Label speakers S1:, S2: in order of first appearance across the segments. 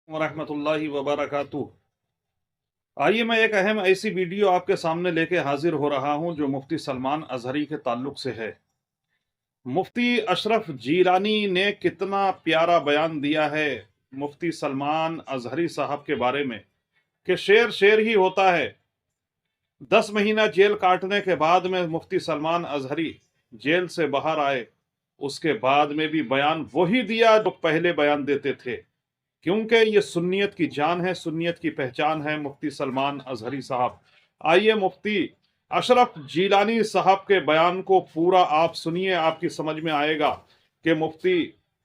S1: वरहमतुल्लाहि वबरकातुह। आइए मैं एक अहम ऐसी वीडियो आपके सामने लेके हाजिर हो रहा हूं जो मुफ्ती सलमान अजहरी के ताल्लुक से है। मुफ्ती अशरफ जीलानी ने कितना प्यारा बयान दिया है मुफ्ती सलमान अजहरी साहब के बारे में कि शेर शेर ही होता है। 10 महीना जेल काटने के बाद में मुफ्ती सलमान अजहरी जेल से बाहर आए, उसके बाद में भी बयान वही दिया जो पहले बयान देते थे, क्योंकि ये सुन्नियत की जान है, सुन्नियत की पहचान है मुफ्ती सलमान अजहरी साहब। आइए मुफ्ती अशरफ जीलानी साहब के बयान को पूरा आप सुनिए, आपकी समझ में आएगा कि मुफ्ती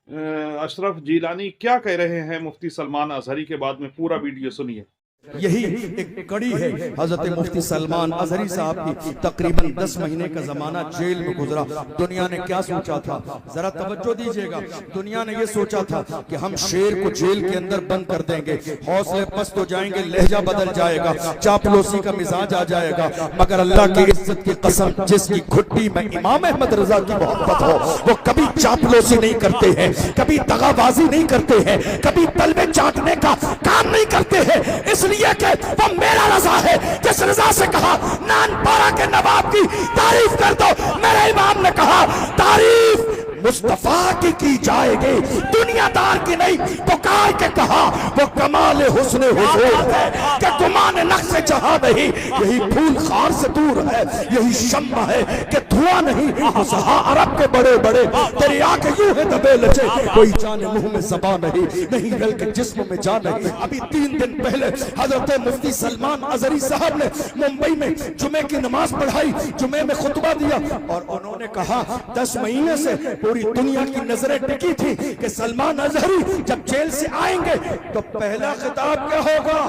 S1: अशरफ जीलानी क्या कह रहे हैं मुफ्ती सलमान अजहरी के बाद में। पूरा वीडियो सुनिए।
S2: यही एक कड़ी है हजरत मुफ्ती सलमान अजहरी साहब की। तकरीबन 10 महीने का जमाना जेल में गुजरा। दुनिया ने क्या सोचा था, जरा तवज्जो दीजिएगा। दुनिया ने ये सोचा था कि हम शेर को जेल के अंदर बंद कर देंगे, हौसले पस्त हो जाएंगे, लहजा बदल जाएगा, चापलूसी का मिजाज आ जाएगा। मगर अल्लाह की इज्जत की कसम, जिसकी घुट्टी में इमाम अहमद रजा की मोहब्बत हो, वो कभी चापलूसी नहीं करते हैं, कभी दगाबाजी नहीं करते हैं, कभी तलबे चाटने का काम नहीं करते हैं। इसलिए कि वो मेरा रजा है, जिस रजा से कहा नानपारा के नवाब की तारीफ कर दो, मेरे इमाम ने कहा तारीफ मुस्तफा की जाएगी, दुनियादार की नहीं। पुकार के कहा वो कमाल हुस्न हुजूर है कि गुमान नक्श जहां नहीं। यही फूल खार से दूर है, यही शम्मा है कि धुआं नहीं। फसहा अरब के बड़े बड़े दरिया के यूं है दबे लचे, कोई जाने मुंह में ज़बां नहीं बल्कि जिस्म में जान नहीं। अभी 3 दिन पहले हजरत मुफ्ती सलमान अजहरी साहब ने मुंबई में जुमे की नमाज पढ़ाई, जुमे में खुतबा दिया और उन्होंने कहा 10 महीने से पूरी दुनिया की नजरें टिकी थी कि सलमान अजहरी जब जेल से आएंगे तो पहला खिताब क्या होगा।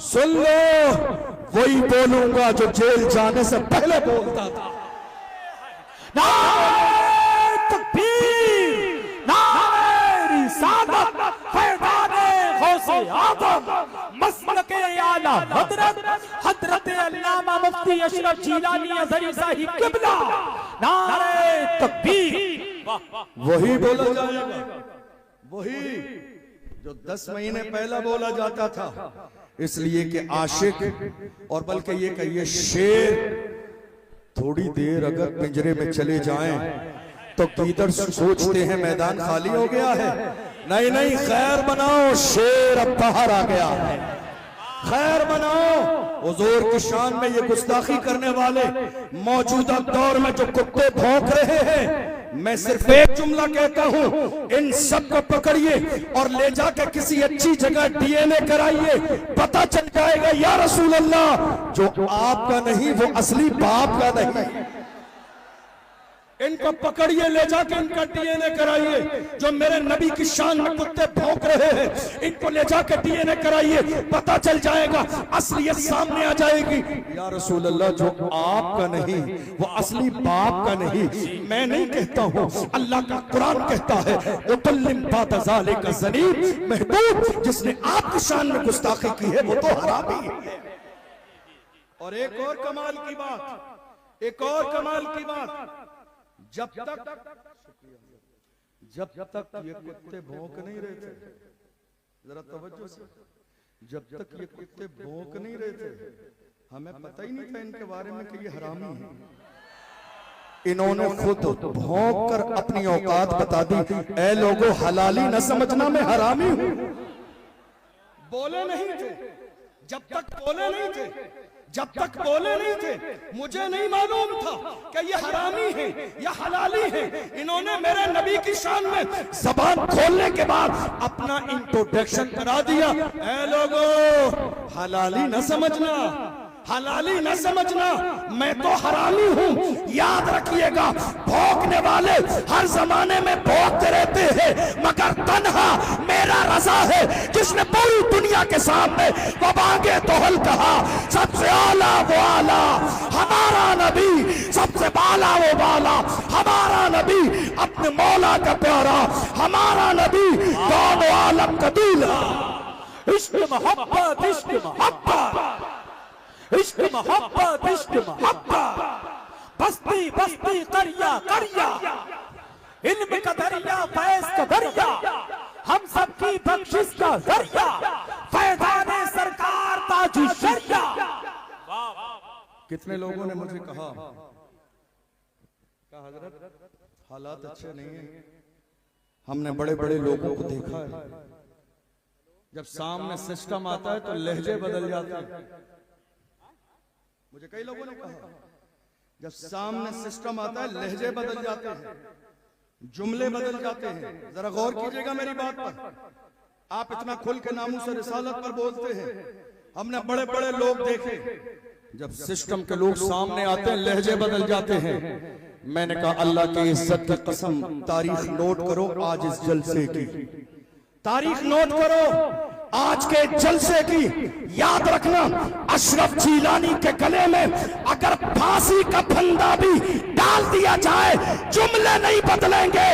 S2: सुन लो, वही बोलूंगा जो जेल जाने से पहले बोलता था। नारे तकबीर, नारे रिसालत, फैज़ाने गौसे आज़म, मसलके आला हज़रत हज़रत अल्लामा मुफ्ती अशरफ जीलानी अजहरी साहिब क़िबला, नारे तकबीर। वही बोला जाएगा, वही जो 10 महीने पहला बोला जाता था। इसलिए कि आशिक और बल्कि ये कहिए शेर थोड़ी देर अगर पिंजरे में चले जाएं तो गीदड़ सोचते हैं मैदान खाली हो गया है। नहीं, खैर बनाओ, शेर अब बाहर आ गया है, खैर बनाओ। हुजूर की शान में ये गुस्ताखी करने वाले मौजूदा दौर में जो कुत्ते भौंक रहे हैं, मैं सिर्फ एक जुमला कहता हूं, इन सब को पकड़िए और ले जाकर किसी अच्छी जगह डीएनए कराइए, पता चल जाएगा या रसूल अल्लाह जो आपका नहीं वो असली बाप का नहीं। इनको पकड़िए, ले जाके इनका डीएनए कराइए। जो मेरे नबी की शान में कुत्ते भौंक रहे हैं, इनको ले जाके डीएनए कराइए, पता चल जाएगा, असलियत सामने आ जाएगी। या रसूल अल्लाह जो आपका नहीं वो असली बाप का नहीं। मैं नहीं कहता हूँ, अल्लाह का कुरान कहता है, उतल्लिम बाद ज़ालिका ज़नीब, महबूब जिसने आपकी शान में गुस्ताखी की है वो तो हरामी है। और एक और कमाल की बात, एक और कमाल की बात, जब तक ये कुत्ते भौंक नहीं रहे थे, जरा तवज्जो से, जब तक ये कुत्ते भौंक नहीं रहे थे हमें पता ही नहीं था इनके बारे में कि ये हरामी है। इन्होंने खुद भौंक कर अपनी औकात बता दी। ऐ लोगों, हलाली न समझना, मैं हरामी हूं। बोले नहीं थे, जब तक बोले नहीं थे, जब तक बोले नहीं थे, मुझे नहीं मालूम था कि ये हरामी है या हलाली है। इन्होंने मेरे नबी की शान में जबान खोलने के बाद अपना इंट्रोडक्शन करा दिया। ऐ लोगों, हलाली न समझना, हलाली न समझना, मैं तो हरामी हूं। याद रखिएगा, भौंकने वाले हर जमाने में भौंकते रहते हैं, मगर तन्हा मेरा रजा है जिसने पूरी दुनिया के सामने वो बागे तोहल कहा, सबसे आला वो आला हमारा नबी, सबसे बाला वो बाला हमारा नबी, अपने मौला का प्यारा हमारा नबी, दोनों आलम का दूल्हा। इश्क मोहब्बत, इश्क मोहब्बत, इश्क मोहब्बत, इश्क मोहब्बत, बस्ती बस्ती करिया करिया, इल्म का दरिया, फैज़ का दरिया,
S3: हम सबकी बख्शिश का जरिया, फैजाने सरकार ताजु शरिया।
S2: कितने लोगों ने मुझे कहा हजरत हालात अच्छे नहीं है। हमने बड़े बड़े लोगों को देखा है, जब सामने सिस्टम आता है तो लहजे बदल जाते हैं। मुझे कई लोगों ने कहा जब सामने सिस्टम आता है लहजे बदल जाते हैं, जुमले बदल जाते हैं। जरा गौर कीजिएगा मेरी बात पर। आप इतना खुल के नामूस से रिसालत पर बोलते हैं, हमने बड़े बड़े लोग देखे, जब सिस्टम के लोग सामने आते हैं लहजे बदल जाते हैं। मैंने कहा अल्लाह की इज्जत की कसम, तारीख नोट करो आज इस जलसे की, तारीख नोट करो आज के जलसे की। याद रखना अशरफ जीलानी के गले में अगर फांसी का फंदा भी डाल दिया जाए, जुमले नहीं बदलेंगे,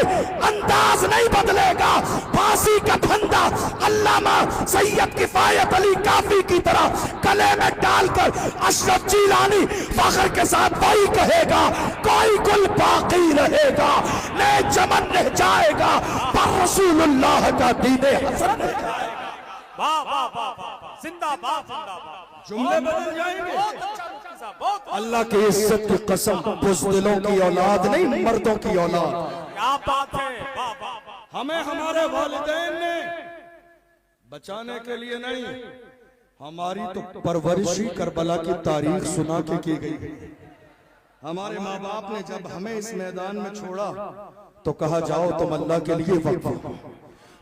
S2: अंदाज नहीं बदलेगा। फांसी का फंदा अल्लामा सैयद किफायत अली काफी की तरह गले में डालकर अशरफ जीलानी फख्र के साथ वही कहेगा, कोई गुल बाकी रहेगा, नए चमन रह जाएगा, पर रसूलुल्लाह का दीने हसन रह जाएगा।
S3: वाह वाह वाह वाह, जिंदाबाद जिंदाबाद।
S2: जुमले बदल जाएंगे।
S3: बहुत अच्छा मुफ्ती साहब, बहुत
S2: अल्लाह की इज्जत की कसम, बुज़दिलों की औलाद नहीं, मर्दों की औलाद।
S3: क्या बात है। वाह वाह वाह।
S2: हमें हमारे वालिदैन ने बचाने के लिए नहीं, हमारी तो परवरिश ही करबला की तारीख सुना के की गई। हमारे माँ बाप ने जब हमें इस मैदान में छोड़ा तो कहा जाओ तुम अल्लाह के लिए वक्फ हो,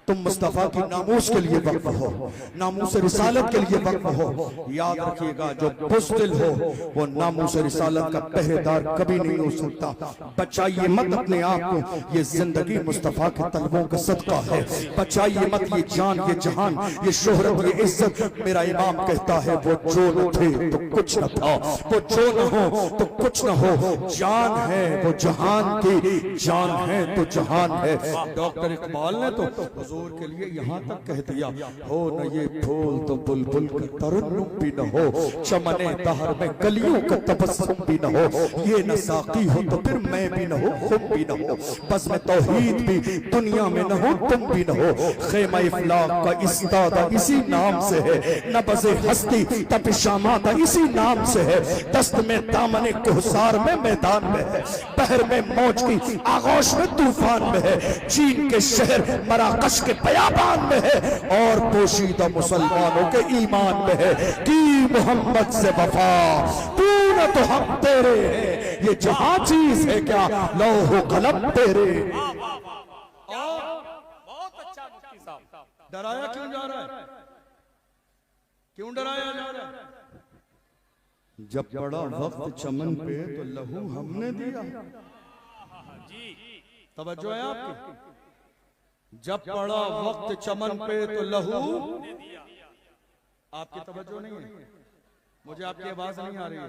S2: तुम मुस्तफा की नामूस के लिए वक्फ हो, नामूस रिसालत के लिए वक्फ हो। याद रखिएगा जो बुज़दिल हो वो नामूस रिसालत का पहरेदार कभी नहीं हो सकता। बचाइए मत अपने आप को, ये जिंदगी मुस्तफा के तलबों का सदका है। बचाइए मत ये जान, ये जहान, ये शोहरत, ये इज्जत। मेरा इमाम कहता है वो जो न थे तो कुछ न था, वो जो न हो तो कुछ न हो। जान है वो जहान की, जान है तो जहान है। डॉक्टर इकबाल ने तो हुजूर के लिए यहाँ तक कह दिया, हो न ये फूल तो बुलबुल का तरन्नुम भी न हो, चमने दहर में कलियों का तबस्सुम भी न हो, ये न साकी हो तो फिर मैं भी न हो, खुद भी न हो, बस में तौहीद भी दुनिया में न हो, तुम भी न हो। खेमा इफलाक का इस्तादा इसी नाम से है, नबज़े हस्ती तपिशामादा इसी नाम से है। दस्त में दामने कुहसार में मैदान में है, बहर में मौज की आगोश में तूफान में है, चीन के शहर मराकश के बयाबान में है, और पोशीदा मुसलमानों के ईमान में है। की मोहम्मद से वफा तूने तो हम तेरे हैं, ये जहां चीज है क्या लौह कलम तेरे।
S3: बहुत अच्छा मुफ्ती साहब।
S2: डराया क्यों जा रहा है, क्यों डराया जा रहा है? जब बड़ा वक्त चमन पे तो लहू हमने दिया। तवज्जो है आपकी? जब पड़ा वक्त चमन पे तो लहू, आपकी तवज्जो नहीं है, मुझे आपकी आवाज नहीं आ रही है।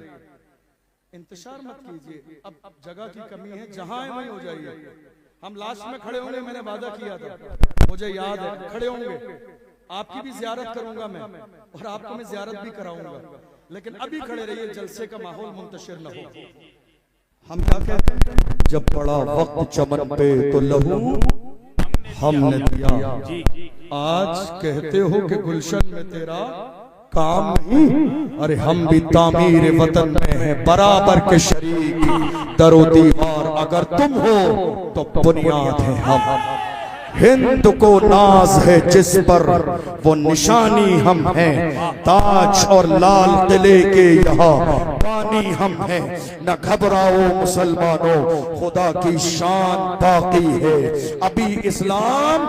S2: इंतजार मत कीजिए, अब जगह की कमी है, जहां है वहीं हो जाइए। हम लास्ट में खड़े होंगे, मैंने वादा किया था, मुझे याद है, खड़े होंगे, आपकी भी जियारत करूंगा मैं, और आपको मैं जियारत भी कराऊंगा, लेकिन अभी खड़े रहिए, जलसे का माहौल मुंतशिर न हो। हम क्या कहते हैं, जब पड़ा वक्त चमन पे तो लहू हमने दिया। आज कहते हो कि गुलशन में तेरा काम नहीं, अरे हम भी तामीर वतन में हैं बराबर के शरीक। दरो दीवार अगर तुम हो तो बुनियाद है हम। हिंद को नाज है जिस पर वो निशानी हम हैं, ताज और लाल किले के यहाँ पानी हम हैं। न घबराओ मुसलमानों, खुदा की शान बाकी है। अभी इस्लाम,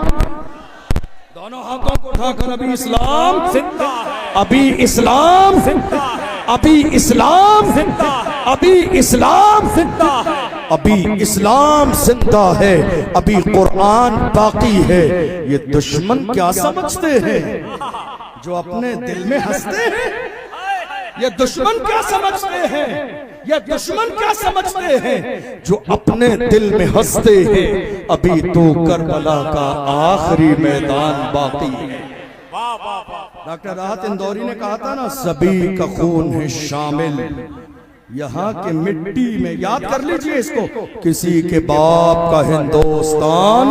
S2: दोनों हाथों को उठाकर अभी इस्लाम जिंदा है, अभी इस्लाम जिंदा है, अभी इस्लाम जिंदा है, अभी इस्लाम जिंदा है, अभी इस्लाम जिंदा है, अभी कुरान बाकी है। ये दुश्मन क्या समझते हैं जो अपने दिल में हंसते हैं? ये दुश्मन क्या समझते हैं, ये दुश्मन क्या समझते हैं जो अपने दिल में हंसते हैं? अभी तो करबला का आखिरी मैदान बाकी है। डॉक्टर राहत इंदौरी ने कहा था ना, सभी का खून है शामिल यहाँ के मिट्टी में। याद कर लीजिए इसको, किसी के बाप का हिंदुस्तान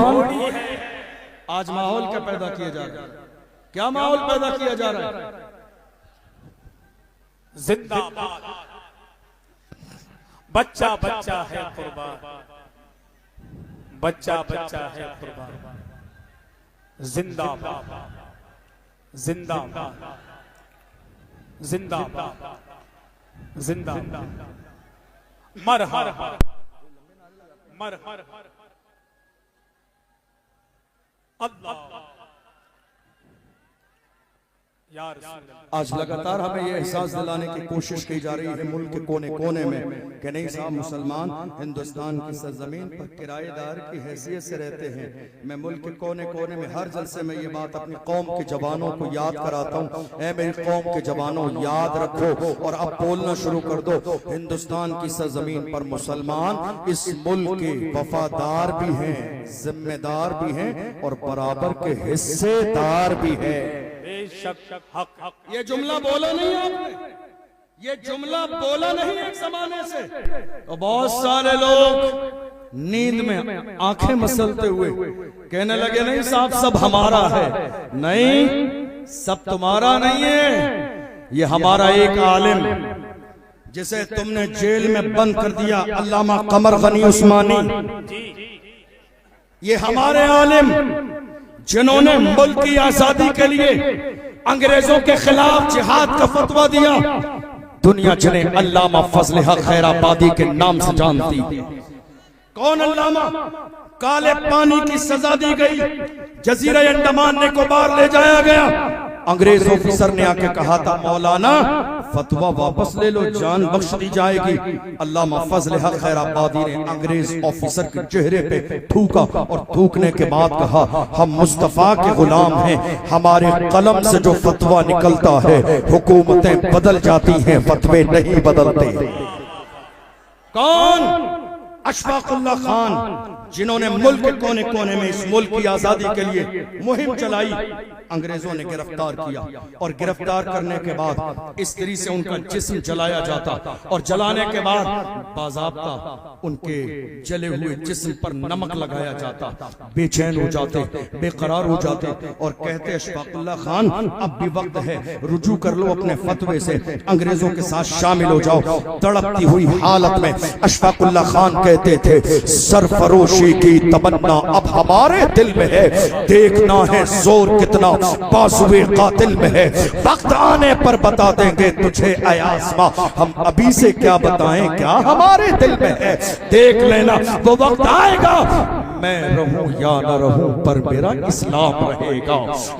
S2: आज माहौल क्या पैदा किया जा रहा है? क्या माहौल पैदा किया जा रहा है?
S3: जिंदाबाद, बच्चा बच्चा है कुर्बान, बच्चा बच्चा है कुर्बान, जिंदाबाद जिंदाबाद जिंदाबाद जिंदाबाद, मरहबा मरहबा, अल्लाह या रसूल अल्लाह।
S2: आज लगातार हमें यह एहसास दिलाने की कोशिश की जा रही है मुल्क के कोने कोने में कि नहीं साहब, मुसलमान हिंदुस्तान की सरजमीन पर किराएदार की हैसियत से रहते हैं। मैं मुल्क के कोने कोने में हर जलसे में ये बात अपनी कौम के जवानों को याद कराता हूँ। ऐ मेरी कौम के जवानों, याद रखो और अब बोलना शुरू कर दो। हिंदुस्तान की सरजमीन पर मुसलमान इस मुल्क के वफादार भी हैं, जिम्मेदार भी हैं और बराबर के हिस्सेदार भी हैं। ये जुमला बोला नहीं आपने, ये जुमला बोला नहीं एक जमाने से। तो बहुत सारे लोग नींद में आंखें मसलते हुए कहने लगे नहीं साहब सब हमारा है। नहीं, सब तुम्हारा नहीं है। ये हमारा एक आलिम जिसे तुमने जेल में बंद कर दिया, अल्लामा कमर गनी उस्मानी, ये हमारे आलिम जिन्होंने मुल्क की आजादी के लिए अंग्रेजों के खिलाफ जिहाद का फतवा दिया, दुनिया जिन्हें अल्लामा फजल हक खैराबादी के नाम से जानती। कौन अल्लामा? काले पानी की सजा दी गई, जजीरा अंडमान निकोबार ले जाया गया। अंग्रेज ऑफिसर ने आके कहा था मौलाना फतवा वापस ले लो, जान बख्श दी जाएगी। अल्लामा फजल हक खैराबादी ने अंग्रेज ऑफिसर के चेहरे पे थूका और थूकने के बाद कहा हम मुस्तफा के गुलाम हैं, हमारे कलम से जो फतवा निकलता है हुकूमतें बदल जाती हैं, फतवे नहीं बदलते। कौन? अशफाकुल्लाह खान, जिन्होंने मुल्क के कोने कोने में इस मुल्क की आजादी के लिए मुहिम चलाई। अंग्रेजों ने गिरफ्तार किया और गिरफ्तार करने के बाद इस तरह से उनका जिस्म जलाया जाता और जलाने के बाद बाज़ाब्ता उनके जले हुए जिस्म पर नमक लगाया जाता। बेचैन हो जाते, बेकरार हो जाते और कहते अशफाकुल्लाह खान अब भी वक्त है, रुजू कर लो अपने फतवे से, अंग्रेजों के साथ शामिल हो जाओ। तड़पती हुई हालत में अशफाकुल्लाह खान कहते थे सरफरोशी की तमन्ना अब हमारे दिल में है, देखना है जोर कितना बाजुए कातिल में है, वक्त आने पर बता देंगे तुझे ऐ आसमां, हम अभी से क्या बताएं क्या हमारे दिल में है, देख लेना वो वक्त आएगा। मैं रहूं या न रहूं पर मेरा इस्लाम रहेगा,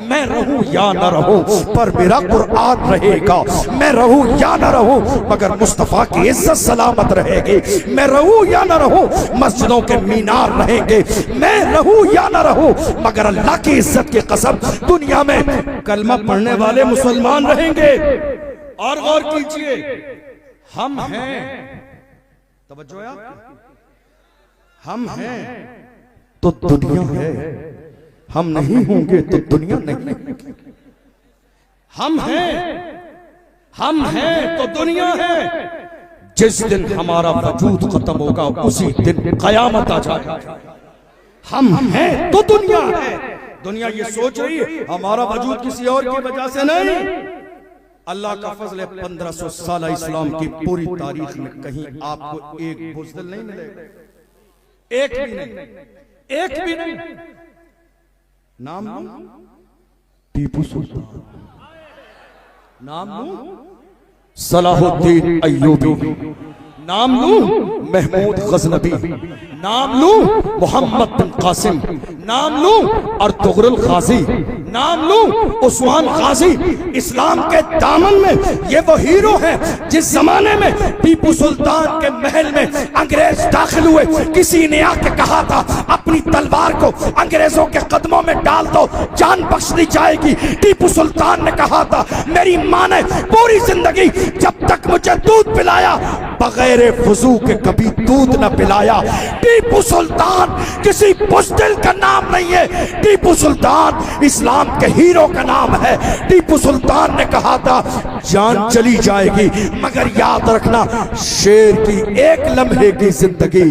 S2: मैं रहूं या न रहूं पर मेरा कुरान रहेगा, मैं रहूं या न रहूं मगर मुस्तफा की इज्जत सलामत रहेगी, मैं रहूं या न रहूं मस्जिदों के मीनार रहेंगे, मैं रहूं या न रहूं मगर अल्लाह की इज्जत की कसम दुनिया में कलमा पढ़ने वाले मुसलमान रहेंगे। और गौर कीजिए, हम हैं, तवज्जो है आपकी, हम हैं तो दुनिया है, हम नहीं होंगे तो दुनिया नहीं। हम हैं तो दुनिया है। जिस दिन हमारा वजूद खत्म होगा उसी दिन कयामत आ जाएगी। हम हैं तो दुनिया है। दुनिया ये सोच रही है हमारा वजूद किसी और की वजह से नहीं। अल्लाह का फजल है, 1500 साल इस्लाम की पूरी तारीख में कहीं आपको एक बुज़दिल नहीं मिलेगा, एक भी नहीं, एक भी नहीं। नाम टीपू सुल्तान, नाम सलाहुद्दीन अय्यूबी, नाम लूं महमूद गजनबी, नाम लूं मोहम्मद बिन कासिम, नाम लूं अर्तुगरुल गाजी, नाम लूं उस्मान गाजी। इस्लाम के दामन में ये वो हीरो हैं जिस जमाने में टीपू सुल्तान के महल में अंग्रेज दाखिल हुए, किसी ने आके कहा था अपनी तलवार को अंग्रेजों के कदमों में डाल दो, जान बख्श दी जाएगी। टीपू सुल्तान ने कहा था मेरी माँ ने पूरी जिंदगी जब तक मुझे दूध पिलाया बगैर वुजू के कभी दूध न पिलाया। टीपू सुल्तान किसी बुज़दिल का नाम नहीं है, टीपू सुल्तान इस्लाम के हीरो का नाम है। टीपू सुल्तान ने कहा था जान चली जाएगी मगर याद रखना शेर की एक लम्हे की जिंदगी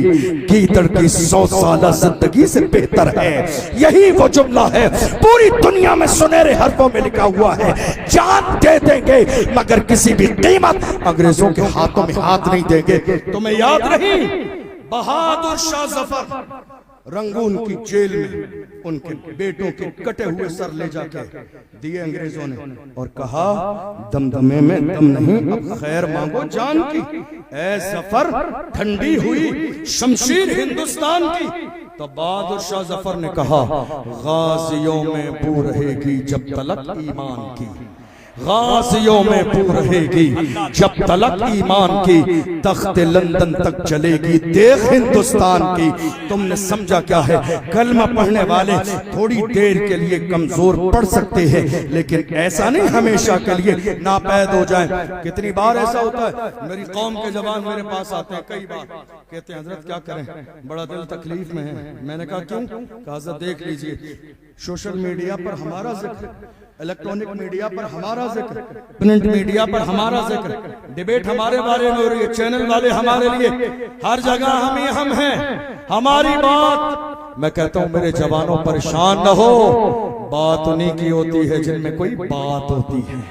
S2: गीदड़ की 100 साल जिंदगी से बेहतर है। यही वो जुमला है पूरी दुनिया में सुनहरे हरफों में लिखा हुआ है। जान दे देंगे मगर किसी भी कीमत अंग्रेजों के हाथों में हाथ नहीं देंगे। तुम्हें याद नहीं बहादुर शाह जफर रंगून की जेल में उनके बेटों के कटे हुए सर ले जाके दिए अंग्रेजों ने और कहा दमदमे में दम नहीं अब खैर मांगो जान की। ऐ जफर ठंडी हुई शमशीर हिंदुस्तान की। तो बहादुर शाह जफर ने कहा गाजियों में बू रहेगी जब तलक ईमान की, गाजियों में बू रहेगी जब तलक ईमान की, तख्ते लंदन तक चलेगी देख हिंदुस्तान की। तुमने समझा क्या है? कलमा पढ़ने वाले थोड़ी देर के लिए कमजोर पढ़ सकते हैं लेकिन ऐसा नहीं हमेशा के लिए नापैद हो जाएं। कितनी बार ऐसा होता है मेरी कौम के जवान मेरे पास आते हैं, कई बार कहते हैं हजरत क्या करें बड़ा दिल तकलीफ में है। मैंने कहा क्यों? कहा हजरत देख लीजिए सोशल मीडिया पर हमारा जिक्र, इलेक्ट्रॉनिक मीडिया पर हमारा जिक्र, प्रिंट मीडिया पर हमारा जिक्र, डिबेट हमारे बारे में हो रही है, चैनल वाले हमारे लिए, हर जगह हम हैं, हमारी बात। मैं कहता हूं मेरे जवानों परेशान न हो, बात उन्हीं की होती है जिनमें कोई बात होती है,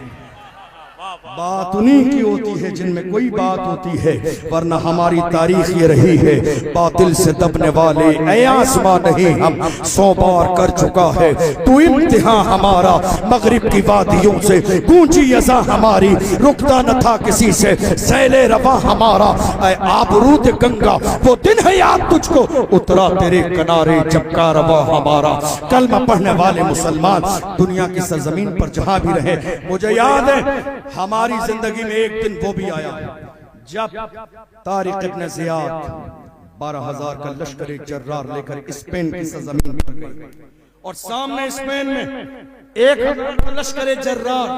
S2: बात उन्हीं की होती है जिनमें कोई बात होती है। वरना हमारी तारीख ये रही है बातिल से दबने वाले ऐ आसमां नहीं हम 100 बार कर चुका है तू इम्तिहान हमारा। मगरिब की वादियों से गूंजी अज़ां हमारी, रुकता न था किसी से सैले रवा हमारा। ऐ आबरूद गंगा वो दिन है याद तुझको, उतरा तेरे किनारे जब कारवां हमारा। कलमा पढ़ने वाले मुसलमान दुनिया की सरजमीन पर जहां भी रहे, मुझे याद है हमारी जिंदगी में एक दिन वो भी आया जब तारिक इब्न ज़ियाद 12,000 का लश्कर जर्रार लेकर स्पेन की सरजमीन पर गए और सामने स्पेन में 1,000 का लश्कर जर्रार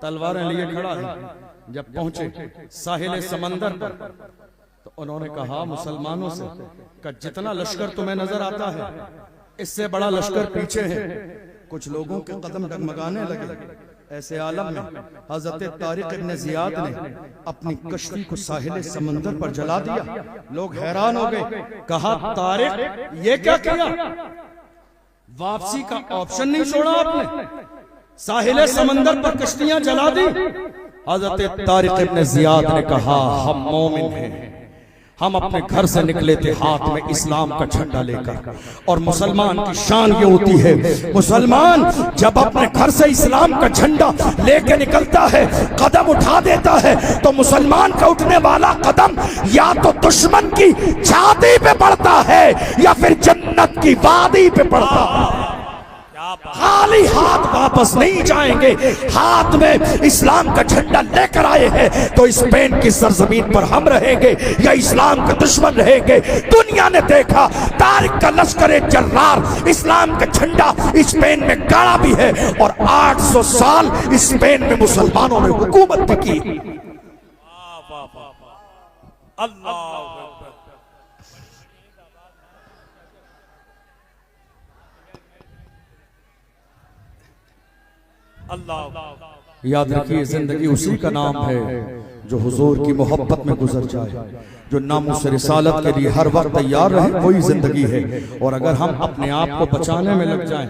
S2: तलवारें लिए खड़ा है। जब पहुंचे साहिल समंदर पर तो उन्होंने कहा मुसलमानों से कि जितना लश्कर तुम्हें नजर आता है इससे बड़ा लश्कर पीछे है। कुछ लोगों के कदम डगमगाने लगे। ऐसे आलम में हजरत तारिक इब्न ज़ियाद ने अपनी कश्ती को साहिल समंदर पर जला दिया। लोग हैरान हो गए, कहा तारिक ये क्या किया? वापसी का ऑप्शन नहीं छोड़ा आपने, साहिल समंदर पर कश्तियां जला दी। हजरत तारिक इब्न ज़ियाद ने कहा हम मोमिन हैं, हम अपने घर से निकले थे हाथ में इस्लाम का झंडा लेकर। और मुसलमान की शान ये होती है, मुसलमान जब अपने घर से इस्लाम का झंडा लेके निकलता है, कदम उठा देता है, तो मुसलमान का उठने वाला कदम या तो दुश्मन की छाती पे पड़ता है या फिर जन्नत की वादी पे पड़ता है। खाली हाथ वापस नहीं जाएंगे, हाथ में इस्लाम का झंडा लेकर आए हैं। तो स्पेन की सरजमीन पर हम रहेंगे या इस्लाम के दुश्मन रहेंगे? दुनिया ने देखा तारिक का लश्कर जर्रार इस्लाम का झंडा स्पेन में गाड़ा भी है और 800 साल स्पेन में मुसलमानों ने हुकूमत भी की। याद रखिए जिंदगी उसी का नाम है जो हुजूर की मोहब्बत में गुजर जाए, जो नामुस रिसालत के लिए हर वक्त तैयार रहे, वही जिंदगी है। और अगर हम अपने आप को बचाने में लग जाएं,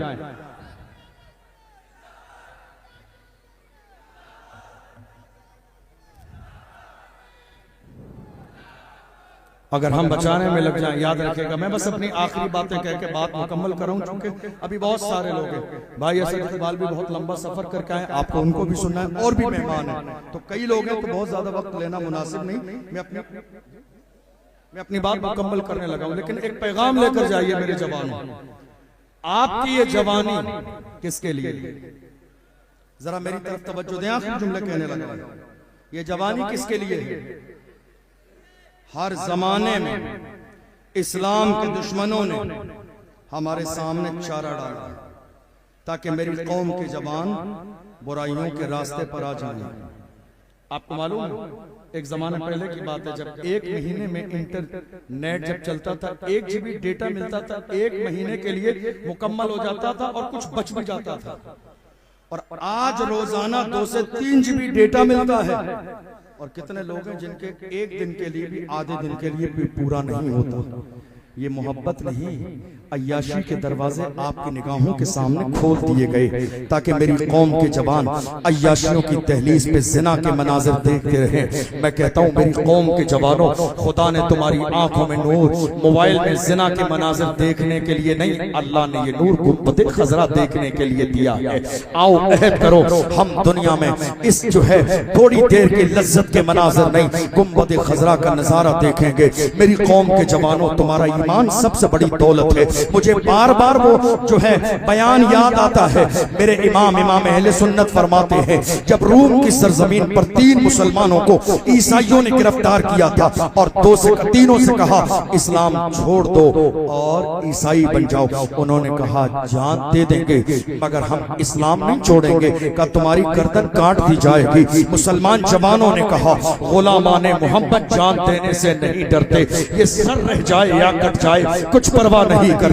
S2: अगर हम बचाने में लग जाएं, याद रखिएगा। मैं बस अपनी आखिरी बातें कह के बात मुकम्मल करूं, क्योंकि अभी बहुत सारे लोग हैं। भाई असद इकबाल भी बहुत लंबा सफर करके आए, आपको उनको भी सुनना है, और भी मेहमान हैं, तो कई लोग हैं, तो बहुत ज्यादा वक्त लेना मुनासिब नहीं। मैं अपनी बात मुकम्मल करने लगा हूं, लेकिन एक पैगाम लेकर जाइए मेरे जवानों। आपकी ये जवानी किसके लिए? जरा मेरी तरफ तवज्जो दें, आखिरी जुमले कहने लगा। ये जवानी किसके लिए है? हर जमाने में इस्लाम के दुश्मनों ने हमारे सामने चारा डाला ताकि मेरी कौम के जवान बुराइयों के रास्ते पर आ जाएं, आपको मालूम है, एक जमाने पहले की बात है, जब एक महीने में इंटरनेट जब चलता था, 1 GB डेटा मिलता था, 1 महीने के लिए मुकम्मल हो जाता था और कुछ बच भी जाता था। और आज रोजाना 2 से 3 GB डेटा मिलता है। और कितने लोग हैं जिनके एक दिन के लिए भी, आधे दिन के लिए भी पूरा नहीं होता। ये मोहब्बत नहीं, अय्याशी के दरवाजे आपकी निगाहों के सामने खोल दिए गए ताकि मेरी कौम के जवान अय्याशियों की दहलीज पे जिना के मनाजिर देखते रहे। मैं कहता हूँ मेरी कौम के जवानों, खुदा ने तुम्हारी आंखों में नूर मोबाइल में जिना के मनाजिर देखने के लिए नहीं, अल्लाह ने ये नूर गुंबद खजरा देखने के लिए दिया है। आओ अहद करो, हम दुनिया में इस जो है थोड़ी देर की लज्जत के मनाजिर नहीं, गुंबद खजरा का नजारा देखेंगे। मेरी कौम के जवानों, तुम्हारा ईमान सबसे बड़ी दौलत है। मुझे बार बार वो जो है बयान याद आता है। मेरे इमाम अहले सुन्नत फरमाते हैं, जब रूम की सरजमीन पर 3 मुसलमानों को ईसाइयों ने गिरफ्तार किया था और 3 से कहा इस्लाम छोड़ दो और ईसाई बन जाओ, उन्होंने कहा जान दे देंगे मगर हम इस्लाम नहीं छोड़ेंगे, का तुम्हारी गर्दन काट दी जाएगी। मुसलमान जवानों ने कहा गुलामाने मोहम्मद जान देने से नहीं डरते, ये सर रह जाए या कट जाए कुछ परवाह नहीं करते।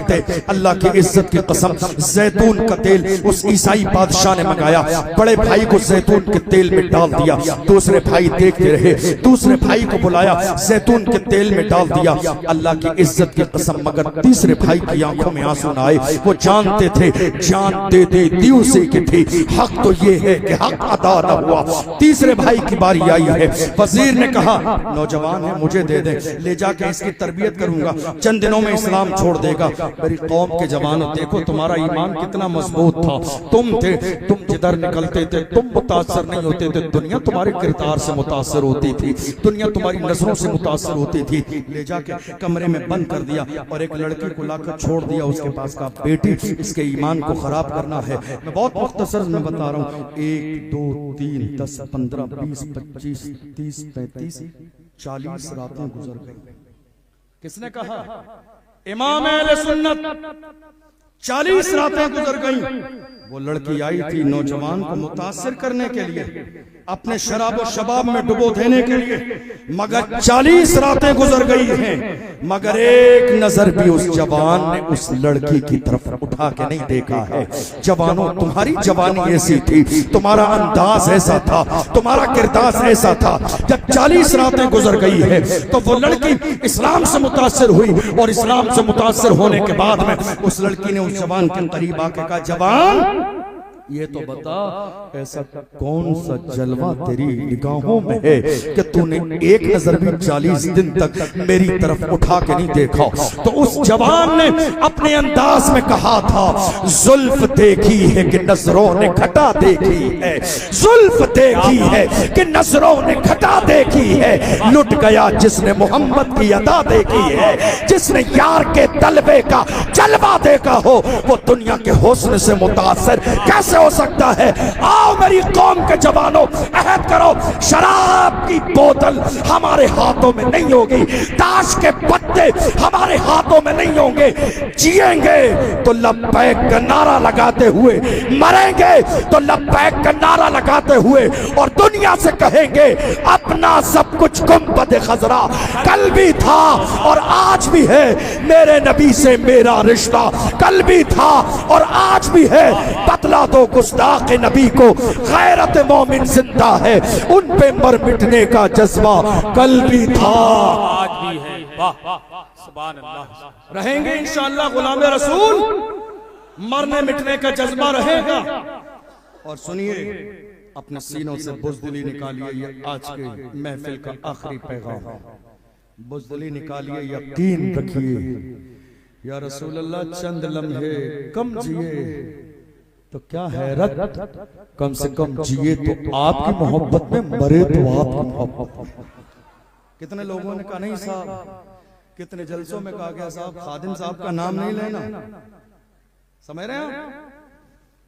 S2: अल्लाह की इज्जत की कसम, जैतून का तेल उस ईसाई बादशाह ने मंगाया, बड़े भाई को जैतून के तेल में डाल दिया, दूसरे भाई देखते रहे, दूसरे भाई को बुलाया, जैतून के तेल में डाल दिया। अल्लाह की इज्जत की कसम, मगर तीसरे भाई की आंखों में आंसू न आए। वो जानते थे जान दे दे दी उसी की थी, हक तो ये है कि हक अदा न हुआ। तीसरे भाई की बारी आई है, वजीर ने कहा नौजवान है मुझे दे दे, ले जाके इसकी तरबियत करूंगा, चंद दिनों में इस्लाम छोड़ देगा। मेरी कौम के जवानों, देखो तुम्हारा ईमान कितना मजबूत था। तुम जिधर निकलते थे तुम मुतासर नहीं होते थे, दुनिया तुम्हारे किरदार से मुतासर होती थी, दुनिया तुम्हारी नजरों से मुतासर होती थी। ले जाके कमरे में बंद कर दिया और एक लड़की को लाकर छोड़ दिया उसके पास का, बेटी इसके ईमान को खराब करना है। मैं बहुत मुख्तसर में बता रहा हूँ, 1 2 3 10 15 20 25 30 35 40 रातें गुजर गई। किसने कहा? इमाम अहले सुन्नत। 40 रातें गुजर गई। वो लड़की आई थी नौजवान को मुतासिर करने के लिए, अपने शराब और शबाब में डुबो देने के लिए, मगर 40 रातें गुजर गई हैं, मगर एक नजर भी उस जवान ने उस लड़की की तरफ उठा के नहीं देखा है। जवानों, तुम्हारी जवानी ऐसी थी, तुम्हारा अंदाज ऐसा था, तुम्हारा किरदार ऐसा था। जब 40 रातें गुजर गई है तो वो लड़की इस्लाम से मुतासिर हुई और इस्लाम से मुतासिर होने के बाद में उस लड़की ने उस जवान के करीब आके कहा, जवान ये तो बता ऐसा कौन सा जलवा तेरी निगाहों में है कि तूने एक नजर भी 40 दिन तक मेरी तरफ उठा के नहीं देखा। तो उस जवान ने अपने अंदाज में कहा था, जुल्फ देखी है कि नजरों ने घटा देखी है, जुल्फ देखी है कि नजरों ने घटा देखी है। लुट गया जिसने मोहम्मद की अदा देखी है, जिसने यार के तलबे का जलवा देखा हो वो दुनिया के हुस्न से मुतासर कैसे हो सकता है। आओ मेरी कौम के जवानों, अहद करो, शराब की बोतल हमारे हाथों में नहीं होगी, ताश के पत्ते हमारे हाथों में नहीं होंगे। जिएंगे तो लब्बैक का नारा लगाते हुए, मरेंगे तो लब्बैक का नारा लगाते हुए, और दुनिया से कहेंगे अपना सब कुछ गुंबद खजरा कल भी था और आज भी है, मेरे नबी से मेरा रिश्ता कल भी था और आज भी है। बतला दो गुस्ताख नबी को, गैरत मोमिन जिंदा है, उन पे मर मिटने का जज्बा कल भी था
S3: आज भी है। वाह सुभान अल्लाह।
S2: रहेंगे इंशाअल्लाह गुलाम रसूल, मरने मिटने का जज्बा रहेगा। और सुनिए, अपने सीनों से बुज़दिली निकालिए, ये आज के महफिल का आखिरी पैगाम है। बुज़दिली निकालिए, यकीन रखिए या रसूल अल्लाह चंद लम्हे कम जिए तो क्या हैरत, कम से कम जिए तो आपकी मोहब्बत में, मरे तो आपकी मोहब्बत। कितने लोगों ने कहा नहीं साहब, कितने जलसों में कहा गया साहब खादिम साहब का नाम नहीं लेना, समझ रहे हैं,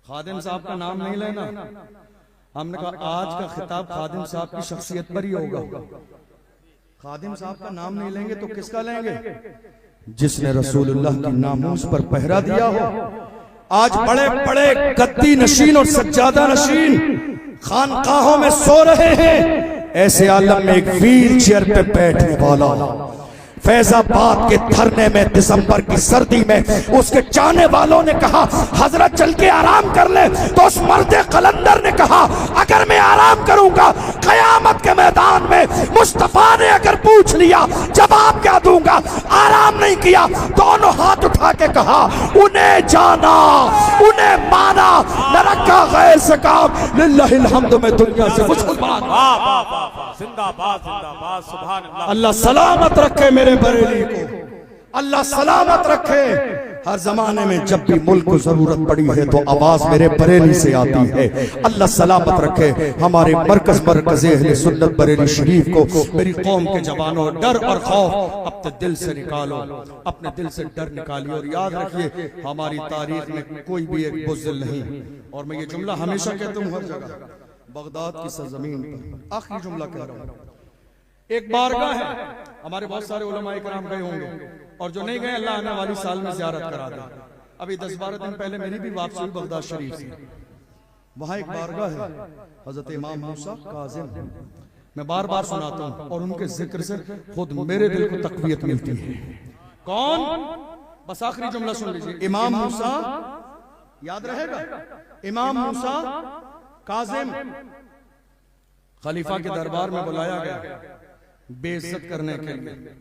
S2: खादिम साहब का नाम नहीं लेना। हमने कहा आज का खिताब खादिम साहब की शख्सियत पर ही होगा। खादिम साहब का नाम नहीं लेंगे तो किसका लेंगे? जिसने रसूलुल्लाह की नामूस पर पहरा दिया हो। आज बड़े बड़े गद्दी नशीन और सज्जादा नशीन खानकाहों में सो रहे हैं, ऐसे आलम में एक व्हील चेयर पे बैठने वाला, फैजाबाद के धरने में दिसंबर की सर्दी में उसके चाहने वालों ने कहा हजरत चल के आराम कर ले, तो उस मर्द कलंदर ने कहा अगर मैं आराम करूंगा कयामत के मैदान में मुस्तफा ने अगर पूछ लिया जवाब क्या दूंगा। आराम नहीं किया, दोनों हाथ उठा के कहा उन्हें जाना, उन्हें माना, न रखा गैर से काम। लिल्लाहिल हम्द में दुनिया से कुछ
S3: जिंदाबाद जिंदाबाद सुभान अल्लाह।
S2: अल्लाह सलामत रखे मेरे बरेली को, अल्लाह सलामत रखे। हर जमाने में जब भी मुल्क को जरूरत पड़ी है तो आवाज मेरे बरेली से आती है। अल्लाह सलामत रखे हमारे मरकज अहले सुन्नत बरेली शरीफ को। मेरी कौम के जवानों, डर और खौफ अपने दिल से निकालो, अपने दिल से डर निकालिए। और याद रखिए हमारी तारीख में कोई भी एक बुज़दिल नहीं। और मैं ये जुमला हमेशा कहता हूँ हर जगह, बगदाद की सरजमीन पर आखिरी जुमला कह रहा हूँ, एक बारगाह है, हमारे बहुत सारे उलमाए कराम गए होंगे और जो नहीं गए अल्लाह आने वाली साल में ज़ियारत करा दे। अभी 10-12 दिन पहले मेरी भी वापसी हुई बगदाद शरीफ से। वहां एक बारगाह है हजरत इमाम मूसा काज़िम, मैं बार बार सुनाता हूँ और उनके जिक्र से खुद मेरे दिल को तकवीयत मिलती है। कौन? बस आखिरी जुमला सुन लीजिए। इमाम मूसा, याद रहेगा, इमाम मूसा काज़िम खलीफा के दरबार में बुलाया गया बेइज्जत करने के लिए,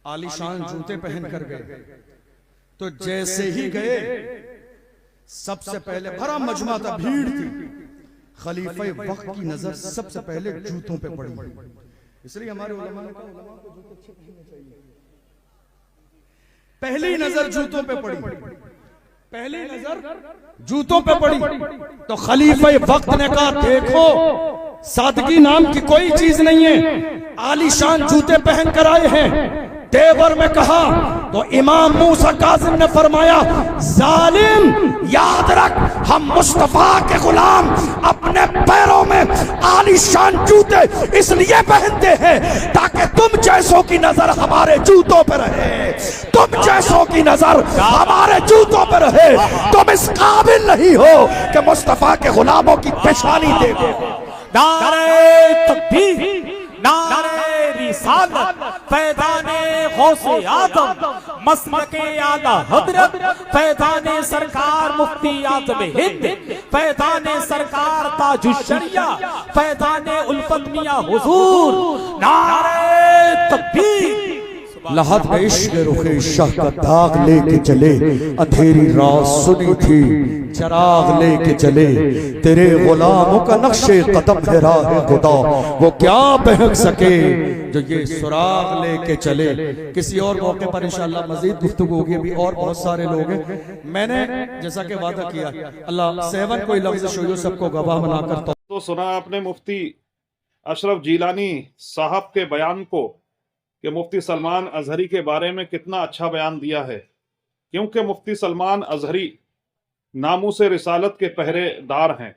S2: आलीशान जूते पहन कर गए। तो जैसे ही गए सबसे पहले भरा मजमा था, भीड़ थी, खलीफा वक्त की नजर सबसे पहले जूतों पे पड़ी। इसलिए हमारे उलमा ने कहा उलमा को जूते अच्छे पहनने चाहिए। पहली नजर जूतों पे पड़ी, पहली नजर जूतों पे पड़ी तो खलीफा वक्त ने कहा देखो सादगी नाम की कोई चीज नहीं है, आलीशान जूते पहन कर आए हैं। तेवर में कहा तो इमाम मूसा काज़िम ने फरमाया जालिम याद रख हम मुस्तफा के गुलाम अपने पैरों में आलीशान जूते इसलिए पहनते हैं ताकि तुम जैसों की नजर हमारे जूतों पर रहे, तुम जैसों की नजर हमारे जूतों पर रहे। तुम इस काबिल नहीं हो कि मुस्तफा के गुलामों की पेशानी देखो।
S3: नारे तकबीर, नारे रिसालत, फैज़ाने गौसे आज़म, मसलके आला हज़रत, फैज़ाने सरकार मुफ्ती आज़म हिंद, फैज़ाने सरकार ताजुश्शरिया, फैज़ाने उल्फत मियां हुजूर। नारे तकबीर।
S2: लहद में इश्क़ रुखे शाह का दाग लेके चले, अंधेरी रात सुनी थी चराग लेके चले, तेरे गुलामों का नक्शे कदम है राह खुदा, वो क्या बहक सके जो ये सुराग लेके चले। किसी और मौके पर इंशाअल्लाह मजीद गुफ्तगू होगी, अभी और बहुत सारे लोग हैं। मैंने जैसा कि वादा किया अल्लाह सेवन कोई लफ्ज़ शोयो सबको गवाह बनाकर।
S1: तो सुना आपने मुफ्ती अशरफ जीलानी साहब के बयान को कि मुफ्ती सलमान अजहरी के बारे में कितना अच्छा बयान दिया है, क्योंकि मुफ्ती सलमान अजहरी नामूस रिसालत के पहरेदार हैं।